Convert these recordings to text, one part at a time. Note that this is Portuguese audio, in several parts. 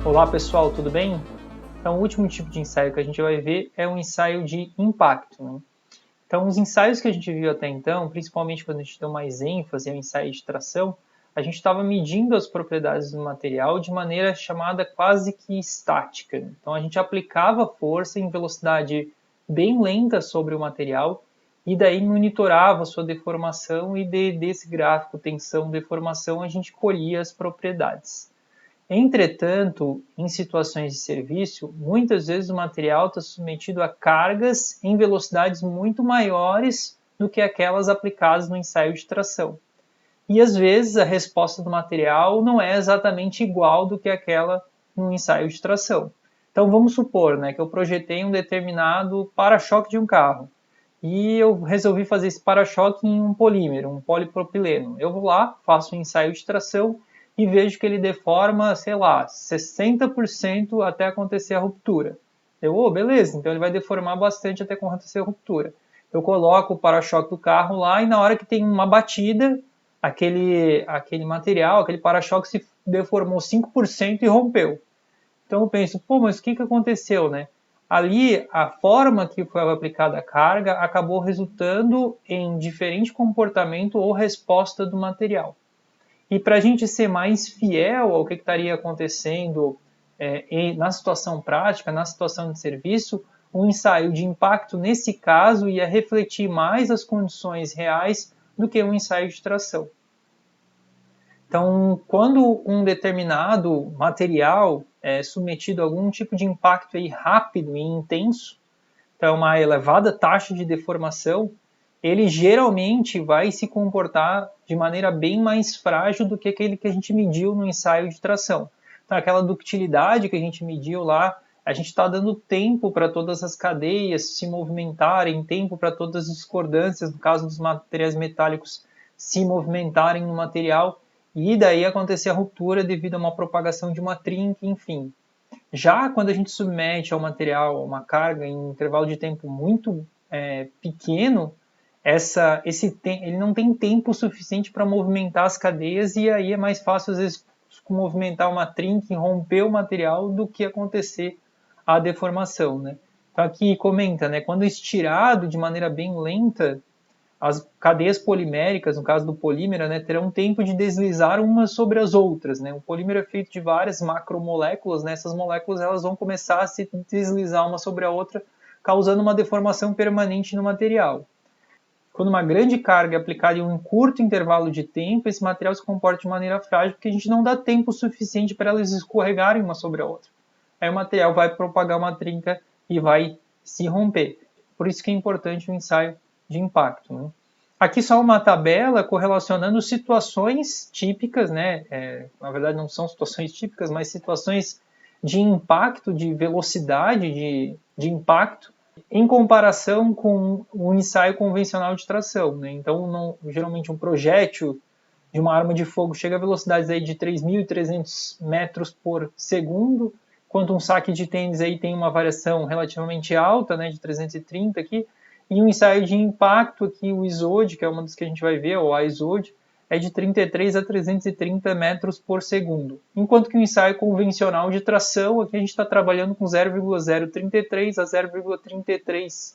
Olá pessoal, tudo bem? Então o último tipo de ensaio que a gente vai ver é um ensaio de impacto, né? Então os ensaios que a gente viu até então, principalmente quando a gente deu mais ênfase ao ensaio de tração, a gente estava medindo as propriedades do material de maneira chamada quase que estática. Então a gente aplicava força em velocidade bem lenta sobre o material e daí monitorava sua deformação e desse gráfico tensão-deformação a gente colhia as propriedades. Entretanto, em situações de serviço, muitas vezes o material está submetido a cargas em velocidades muito maiores do que aquelas aplicadas no ensaio de tração. E às vezes a resposta do material não é exatamente igual do que aquela no ensaio de tração. Então vamos supor, que eu projetei um determinado para-choque de um carro e eu resolvi fazer esse para-choque em um polímero, um polipropileno. Eu vou lá, faço um ensaio de tração e vejo que ele deforma, sei lá, 60% até acontecer a ruptura. Beleza, então ele vai deformar bastante até acontecer a ruptura. Eu coloco o para-choque do carro lá e na hora que tem uma batida, aquele material, aquele para-choque se deformou 5% e rompeu. Então eu penso, mas o que aconteceu, né? Ali, a forma que foi aplicada a carga acabou resultando em diferente comportamento ou resposta do material. E para a gente ser mais fiel ao que estaria acontecendo na situação prática, na situação de serviço, um ensaio de impacto, nesse caso, ia refletir mais as condições reais do que um ensaio de tração. Então, quando um determinado material é submetido a algum tipo de impacto rápido e intenso, então uma elevada taxa de deformação, ele geralmente vai se comportar de maneira bem mais frágil do que aquele que a gente mediu no ensaio de tração. Então, aquela ductilidade que a gente mediu lá, a gente está dando tempo para todas as cadeias se movimentarem, tempo para todas as discordâncias, no caso dos materiais metálicos, se movimentarem no material, e daí acontecer a ruptura devido a uma propagação de uma trinca, enfim. Já quando a gente submete ao material uma carga em um intervalo de tempo muito pequeno, ele não tem tempo suficiente para movimentar as cadeias e aí é mais fácil, às vezes, movimentar uma trinca e romper o material do que acontecer a deformação, né? Então aqui comenta, quando estirado de maneira bem lenta, as cadeias poliméricas, no caso do polímero, terão tempo de deslizar umas sobre as outras. O polímero é feito de várias macromoléculas, essas moléculas elas vão começar a se deslizar uma sobre a outra, causando uma deformação permanente no material. Quando uma grande carga é aplicada em um curto intervalo de tempo, esse material se comporta de maneira frágil, porque a gente não dá tempo suficiente para elas escorregarem uma sobre a outra. Aí o material vai propagar uma trinca e vai se romper. Por isso que é importante o ensaio de impacto. Aqui só uma tabela correlacionando situações típicas, na verdade não são situações típicas, mas situações de impacto, de velocidade de impacto, em comparação com o ensaio convencional de tração. Então, geralmente um projétil de uma arma de fogo chega a velocidades aí de 3.300 metros por segundo, enquanto um saque de tênis aí tem uma variação relativamente alta, de 330 aqui, e um ensaio de impacto aqui, o ISOD, que é uma das que a gente vai ver, ou ISOD, é de 33 a 330 metros por segundo. Enquanto que o ensaio convencional de tração, aqui a gente está trabalhando com 0,033 a 0,33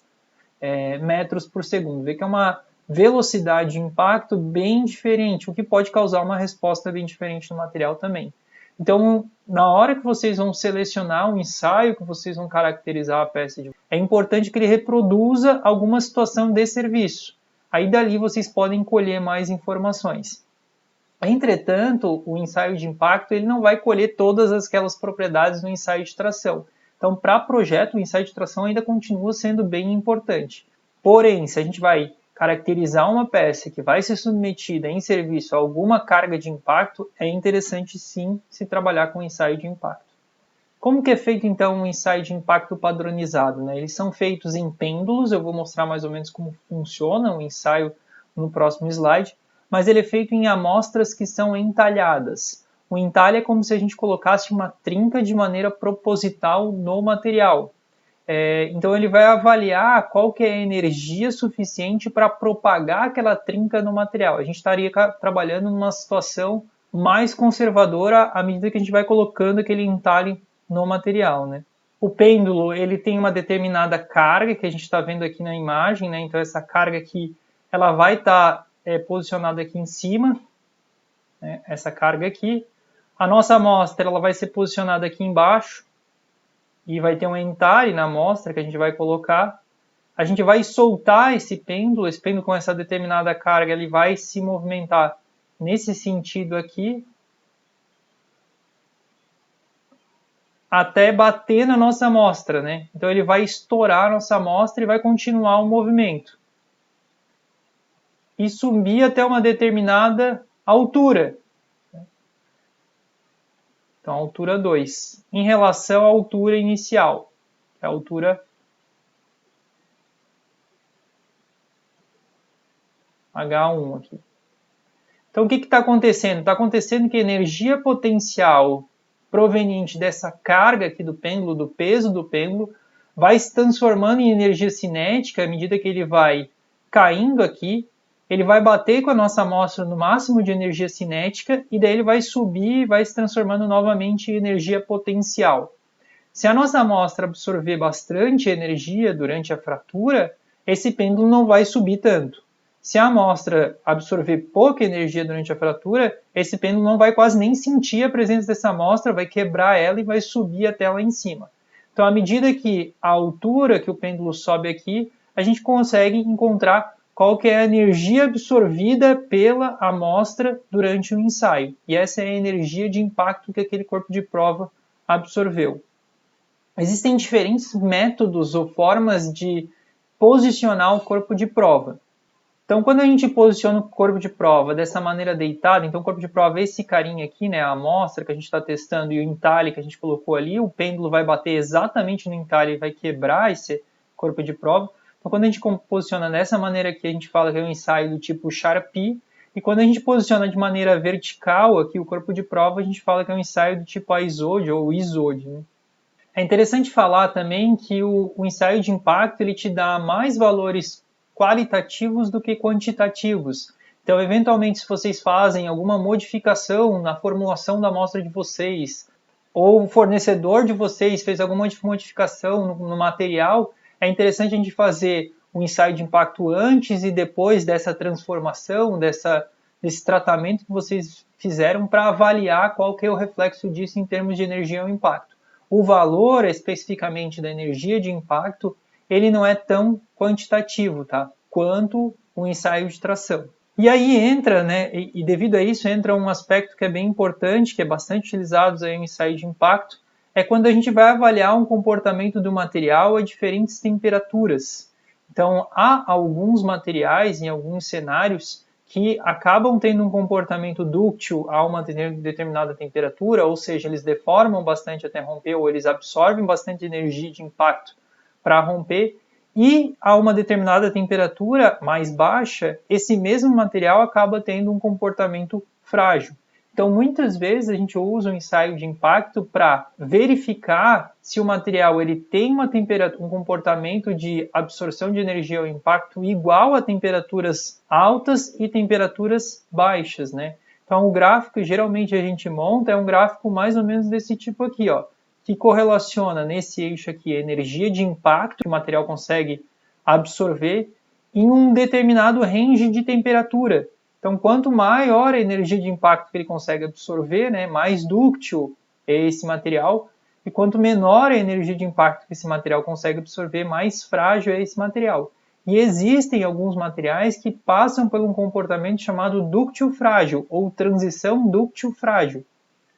metros por segundo. Vê que é uma velocidade de impacto bem diferente, o que pode causar uma resposta bem diferente no material também. Então, na hora que vocês vão selecionar um ensaio, que vocês vão caracterizar a peça, é importante que ele reproduza alguma situação de serviço. Aí dali vocês podem colher mais informações. Entretanto, o ensaio de impacto ele não vai colher todas aquelas propriedades do ensaio de tração. Então, para projeto, o ensaio de tração ainda continua sendo bem importante. Porém, se a gente vai caracterizar uma peça que vai ser submetida em serviço a alguma carga de impacto, é interessante sim se trabalhar com ensaio de impacto. Como que é feito então um ensaio de impacto padronizado? Eles são feitos em pêndulos, eu vou mostrar mais ou menos como funciona o ensaio no próximo slide, mas ele é feito em amostras que são entalhadas. O entalhe é como se a gente colocasse uma trinca de maneira proposital no material. Então ele vai avaliar qual que é a energia suficiente para propagar aquela trinca no material. A gente estaria trabalhando numa situação mais conservadora à medida que a gente vai colocando aquele entalhe no material, né? O pêndulo, ele tem uma determinada carga, que a gente está vendo aqui na imagem, né? Então essa carga aqui, ela vai estar posicionada aqui em cima, né? Essa carga aqui. A nossa amostra, ela vai ser posicionada aqui embaixo, e vai ter um entalhe na amostra que a gente vai colocar. A gente vai soltar esse pêndulo com essa determinada carga, ele vai se movimentar nesse sentido aqui, até bater na nossa amostra, né? Então ele vai estourar a nossa amostra e vai continuar o movimento. E subir até uma determinada altura. Então, altura 2. Em relação à altura inicial, que é a altura H1 aqui. Então, o que está acontecendo? Está acontecendo que a energia potencial proveniente dessa carga aqui do pêndulo, do peso do pêndulo, vai se transformando em energia cinética à medida que ele vai caindo aqui. Ele vai bater com a nossa amostra no máximo de energia cinética e daí ele vai subir e vai se transformando novamente em energia potencial. Se a nossa amostra absorver bastante energia durante a fratura, esse pêndulo não vai subir tanto. Se a amostra absorver pouca energia durante a fratura, esse pêndulo não vai quase nem sentir a presença dessa amostra, vai quebrar ela e vai subir até lá em cima. Então, à medida que a altura que o pêndulo sobe aqui, a gente consegue encontrar qual que é a energia absorvida pela amostra durante o ensaio. E essa é a energia de impacto que aquele corpo de prova absorveu. Existem diferentes métodos ou formas de posicionar o corpo de prova. Então, quando a gente posiciona o corpo de prova dessa maneira deitada, então o corpo de prova é esse carinha aqui, né, a amostra que a gente está testando e o entalhe que a gente colocou ali, o pêndulo vai bater exatamente no entalhe e vai quebrar esse corpo de prova. Então, quando a gente posiciona dessa maneira aqui, a gente fala que é um ensaio do tipo Charpy, e quando a gente posiciona de maneira vertical aqui o corpo de prova, a gente fala que é um ensaio do tipo ISOD ou ISOD, né? É interessante falar também que o ensaio de impacto ele te dá mais valores qualitativos do que quantitativos. Então, eventualmente, se vocês fazem alguma modificação na formulação da amostra de vocês, ou o fornecedor de vocês fez alguma modificação no material, é interessante a gente fazer um ensaio de impacto antes e depois dessa transformação, desse tratamento que vocês fizeram para avaliar qual que é o reflexo disso em termos de energia ou impacto. O valor especificamente da energia de impacto, ele não é tão quantitativo, tá? Quanto o ensaio de tração. E aí entra, né, e devido a isso entra um aspecto que é bem importante, que é bastante utilizado aí no ensaio de impacto, é quando a gente vai avaliar um comportamento do material a diferentes temperaturas. Então, há alguns materiais em alguns cenários que acabam tendo um comportamento dúctil a uma determinada temperatura, ou seja, eles deformam bastante até romper, ou eles absorvem bastante energia de impacto para romper, e a uma determinada temperatura mais baixa, esse mesmo material acaba tendo um comportamento frágil. Então, muitas vezes a gente usa um ensaio de impacto para verificar se o material ele tem um comportamento de absorção de energia ou impacto igual a temperaturas altas e temperaturas baixas, né? Então, o gráfico que geralmente a gente monta é um gráfico mais ou menos desse tipo aqui, ó, que correlaciona nesse eixo aqui a energia de impacto que o material consegue absorver em um determinado range de temperatura. Então, quanto maior a energia de impacto que ele consegue absorver, né, mais dúctil é esse material, e quanto menor a energia de impacto que esse material consegue absorver, mais frágil é esse material. E existem alguns materiais que passam por um comportamento chamado dúctil frágil, ou transição dúctil frágil.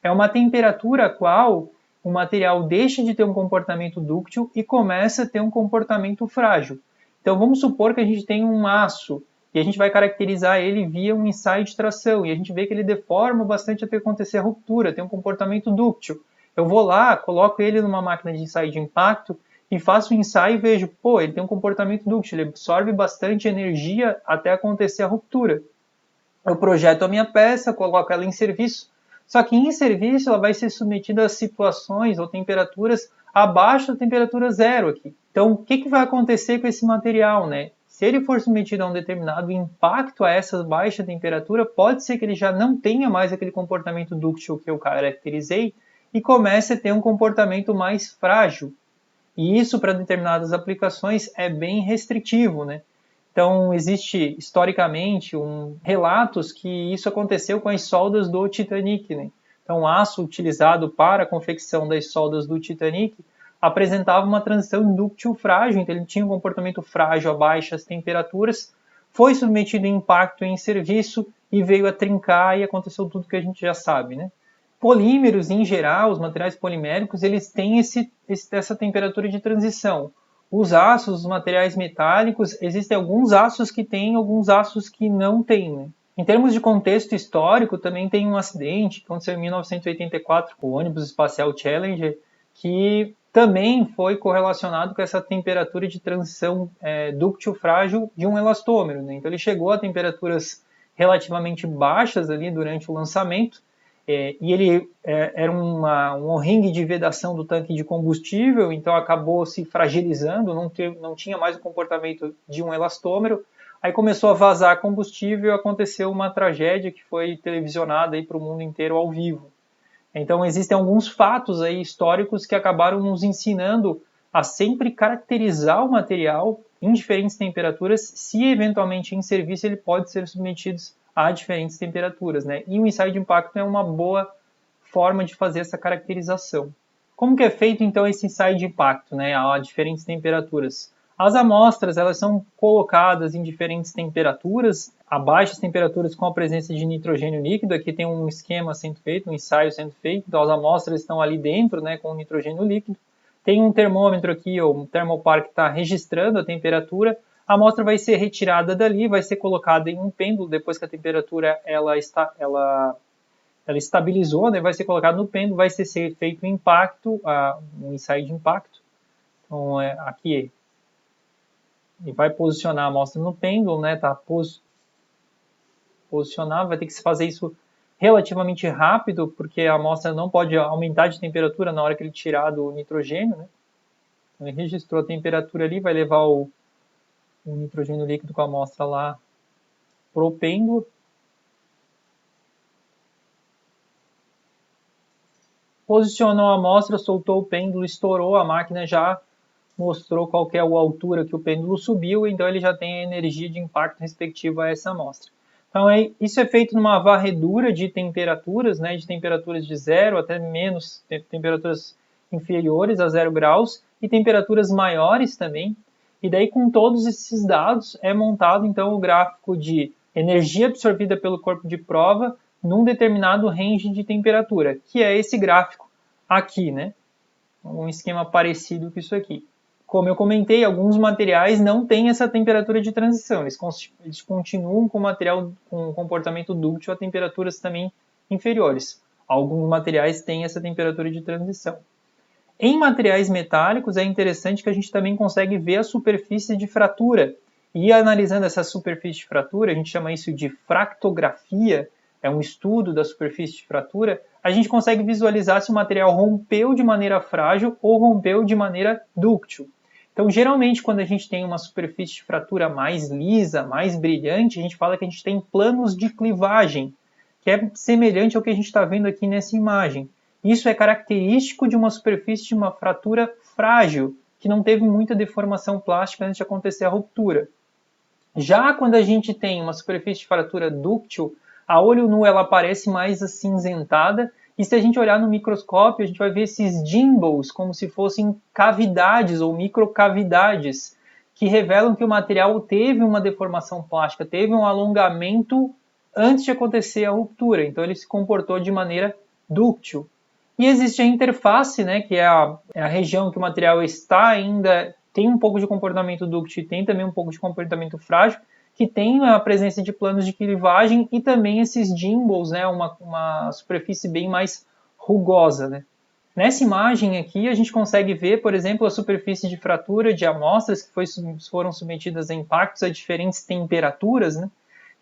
É uma temperatura a qual o material deixa de ter um comportamento dúctil e começa a ter um comportamento frágil. Então, vamos supor que a gente tem um aço e a gente vai caracterizar ele via um ensaio de tração, e a gente vê que ele deforma bastante até acontecer a ruptura, tem um comportamento dúctil. Eu vou lá, coloco ele numa máquina de ensaio de impacto e faço o ensaio e vejo, pô, ele tem um comportamento dúctil, ele absorve bastante energia até acontecer a ruptura. Eu projeto a minha peça, coloco ela em serviço, só que em serviço ela vai ser submetida a situações ou temperaturas abaixo da temperatura zero aqui. Então, o que vai acontecer com esse material, né? se ele for submetido a um determinado impacto a essa baixa temperatura, pode ser que ele já não tenha mais aquele comportamento dúctil que eu caracterizei e comece a ter um comportamento mais frágil. E isso, para determinadas aplicações, é bem restritivo, né? Então, existe historicamente relatos que isso aconteceu com as soldas do Titanic, né? Então, o aço utilizado para a confecção das soldas do Titanic apresentava uma transição dúctil frágil, então ele tinha um comportamento frágil a baixas temperaturas, foi submetido a impacto em serviço e veio a trincar e aconteceu tudo que a gente já sabe, né? Polímeros, em geral, os materiais poliméricos, eles têm essa temperatura de transição. Os aços, os materiais metálicos, existem alguns aços que têm, alguns aços que não têm, né? Em termos de contexto histórico, também tem um acidente que aconteceu em 1984 com o ônibus espacial Challenger, que também foi correlacionado com essa temperatura de transição dúctil frágil de um elastômero, né? Então ele chegou a temperaturas relativamente baixas ali durante o lançamento, e ele era um ringue de vedação do tanque de combustível, então acabou se fragilizando, não tinha mais o comportamento de um elastômero. Aí começou a vazar combustível e aconteceu uma tragédia que foi televisionada para o mundo inteiro ao vivo. Então existem alguns fatos aí históricos que acabaram nos ensinando a sempre caracterizar o material em diferentes temperaturas, se eventualmente em serviço ele pode ser submetido a diferentes temperaturas, né? E o ensaio de impacto é uma boa forma de fazer essa caracterização. Como que é feito então esse ensaio de impacto, né, a diferentes temperaturas? As amostras elas são colocadas em diferentes temperaturas, a baixas temperaturas com a presença de nitrogênio líquido. Aqui tem um esquema sendo feito, um ensaio sendo feito, então as amostras estão ali dentro, né, com o nitrogênio líquido. Tem um termômetro aqui, um termopar que está registrando a temperatura. A amostra vai ser retirada dali, vai ser colocada em um pêndulo depois que a temperatura ela estabilizou, né, vai ser colocado no pêndulo, vai ser feito um impacto, um ensaio de impacto. Então, aqui ele vai posicionar a amostra no pêndulo, né, tá posicionar, vai ter que se fazer isso relativamente rápido, porque a amostra não pode aumentar de temperatura na hora que ele tirar do nitrogênio, né. Então, ele registrou a temperatura ali, vai levar o nitrogênio líquido com a amostra lá pro pêndulo. Posicionou a amostra, soltou o pêndulo, estourou, a máquina já mostrou qual é a altura que o pêndulo subiu, então ele já tem a energia de impacto respectiva a essa amostra. Então isso é feito numa varredura de temperaturas, né, de temperaturas de 0 até menos, temperaturas inferiores a 0 graus e temperaturas maiores também. E daí com todos esses dados é montado então o gráfico de energia absorvida pelo corpo de prova num determinado range de temperatura, que é esse gráfico aqui, né? Um esquema parecido com isso aqui. Como eu comentei, alguns materiais não têm essa temperatura de transição, eles continuam com material com comportamento dúctil a temperaturas também inferiores. Alguns materiais têm essa temperatura de transição. Em materiais metálicos é interessante que a gente também consegue ver a superfície de fratura. E analisando essa superfície de fratura, a gente chama isso de fractografia, é um estudo da superfície de fratura, a gente consegue visualizar se o material rompeu de maneira frágil ou rompeu de maneira dúctil. Então, geralmente, quando a gente tem uma superfície de fratura mais lisa, mais brilhante, a gente fala que a gente tem planos de clivagem, que é semelhante ao que a gente está vendo aqui nessa imagem. Isso é característico de uma superfície de uma fratura frágil, que não teve muita deformação plástica antes de acontecer a ruptura. Já quando a gente tem uma superfície de fratura dúctil, a olho nu ela aparece mais acinzentada, e se a gente olhar no microscópio, a gente vai ver esses gimbals, como se fossem cavidades ou microcavidades, que revelam que o material teve uma deformação plástica, teve um alongamento antes de acontecer a ruptura, então ele se comportou de maneira dúctil. E existe a interface, né, que é a região que o material está ainda, tem um pouco de comportamento dúctil e tem também um pouco de comportamento frágil, que tem a presença de planos de clivagem e também esses gimbals, né, uma superfície bem mais rugosa, né. Nessa imagem aqui a gente consegue ver, por exemplo, a superfície de fratura de amostras que foram submetidas a impactos a diferentes temperaturas, né.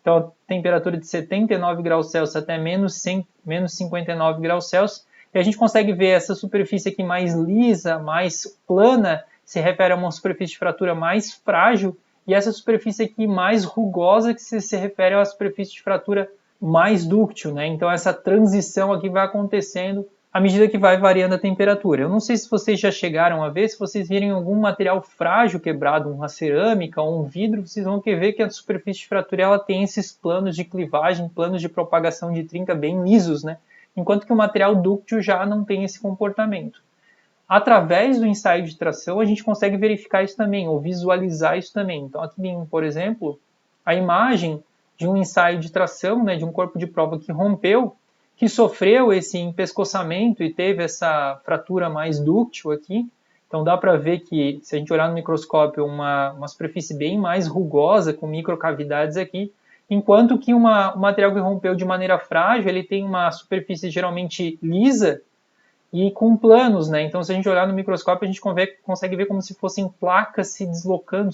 Então, a temperatura de 79 graus Celsius até menos 59 graus Celsius, e a gente consegue ver essa superfície aqui mais lisa, mais plana, se refere a uma superfície de fratura mais frágil, e essa superfície aqui mais rugosa, que se refere à superfície de fratura mais dúctil, né? Então essa transição aqui vai acontecendo à medida que vai variando a temperatura. Eu não sei se vocês já chegaram a ver, se vocês virem algum material frágil quebrado, uma cerâmica ou um vidro, vocês vão ver que a superfície de fratura ela tem esses planos de clivagem, planos de propagação de trinca bem lisos, né? Enquanto que o material dúctil já não tem esse comportamento. Através do ensaio de tração, a gente consegue verificar isso também, ou visualizar isso também. Então, aqui tem, por exemplo, a imagem de um ensaio de tração, né, de um corpo de prova que rompeu, que sofreu esse empescoçamento e teve essa fratura mais dúctil aqui. Então, dá para ver que, se a gente olhar no microscópio, uma superfície bem mais rugosa, com microcavidades aqui, enquanto que um material que rompeu de maneira frágil, ele tem uma superfície geralmente lisa, e com planos, né? Então, se a gente olhar no microscópio, a gente consegue ver como se fossem placas se deslocando,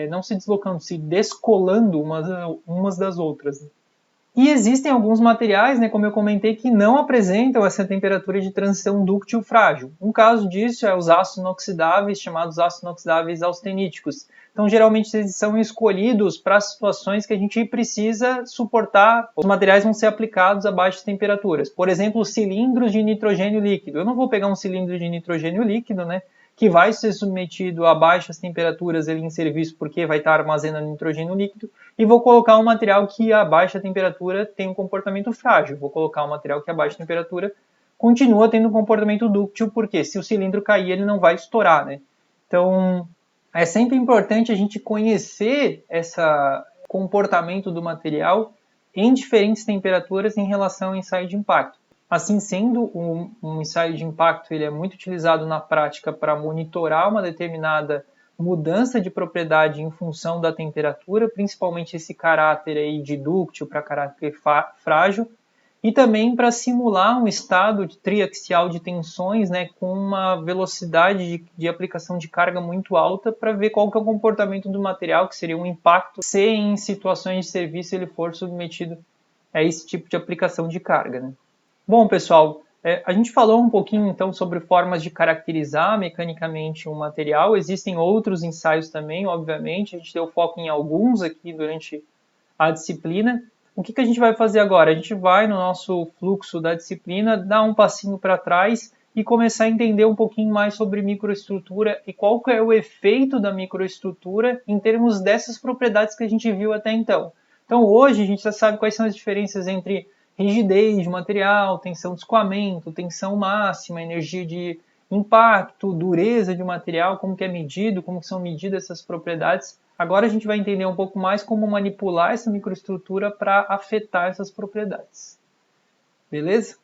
não se deslocando, se descolando umas das outras. E existem alguns materiais, né, como eu comentei, que não apresentam essa temperatura de transição dúctil frágil. Um caso disso é os aços inoxidáveis, chamados aços inoxidáveis austeníticos. Então, geralmente, eles são escolhidos para situações que a gente precisa suportar. Os materiais vão ser aplicados a baixas temperaturas. Por exemplo, cilindros de nitrogênio líquido. Eu não vou pegar um cilindro de nitrogênio líquido, né, que vai ser submetido a baixas temperaturas em serviço porque vai estar armazenando nitrogênio líquido, e vou colocar um material que a baixa temperatura tem um comportamento frágil. Vou colocar um material que a baixa temperatura continua tendo um comportamento dúctil, porque se o cilindro cair, ele não vai estourar, né? Então, é sempre importante a gente conhecer esse comportamento do material em diferentes temperaturas em relação ao ensaio de impacto. Assim sendo, um ensaio de impacto ele é muito utilizado na prática para monitorar uma determinada mudança de propriedade em função da temperatura, principalmente esse caráter aí de dúctil para caráter frágil, e também para simular um estado triaxial de tensões, né, com uma velocidade de aplicação de carga muito alta, para ver qual que é o comportamento do material, que seria um impacto, se em situações de serviço ele for submetido a esse tipo de aplicação de carga, né? Bom, pessoal, a gente falou um pouquinho então sobre formas de caracterizar mecanicamente um material. Existem outros ensaios também, obviamente. A gente deu foco em alguns aqui durante a disciplina. O que a gente vai fazer agora? A gente vai, no nosso fluxo da disciplina, dar um passinho para trás e começar a entender um pouquinho mais sobre microestrutura e qual que é o efeito da microestrutura em termos dessas propriedades que a gente viu até então. Então, hoje, a gente já sabe quais são as diferenças entre rigidez de material, tensão de escoamento, tensão máxima, energia de impacto, dureza de material, como que é medido, como que são medidas essas propriedades. Agora a gente vai entender um pouco mais como manipular essa microestrutura para afetar essas propriedades. Beleza?